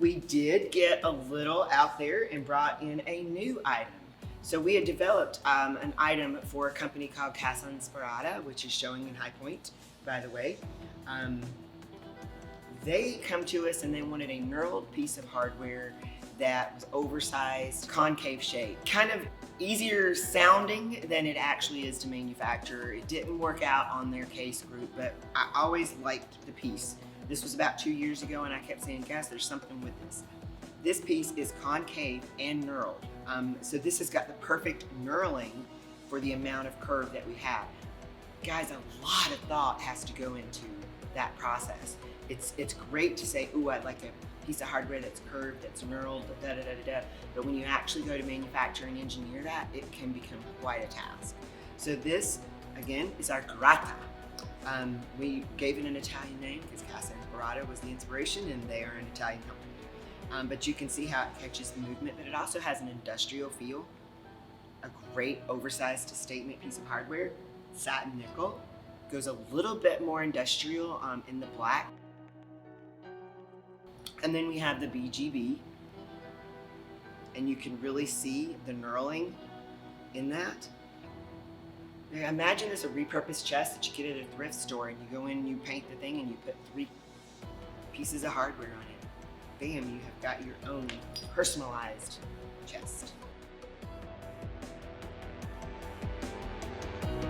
We did get a little out there and brought in a new item. So we had developed an item for a company called Grata, which is showing in High Point, by the way. They come to us and they wanted a knurled piece of hardware that was oversized, concave shape, kind of easier sounding than it actually is to manufacture. It didn't work out on their case group, but I always liked the piece. This was about 2 years ago and I kept saying, guys, there's something with this. This piece is concave and knurled. So this has got the perfect knurling for the amount of curve that we have. Guys, a lot of thought has to go into that process. It's great to say, ooh, I'd like a piece of hardware that's curved, that's knurled, but when you actually go to manufacture and engineer that, it can become quite a task. So this, again, is our Grata. We gave it an Italian name because Casa and Grata was the inspiration and they are an Italian company. But you can see how it catches the movement, but it also has an industrial feel. A great oversized to statement piece of hardware, satin nickel, goes a little bit more industrial in the black. And then we have the BGB, and you can really see the knurling in that. Now, imagine this a repurposed chest that you get at a thrift store and you go in and you paint the thing and you put 3 pieces of hardware on it. Bam, you have got your own personalized chest.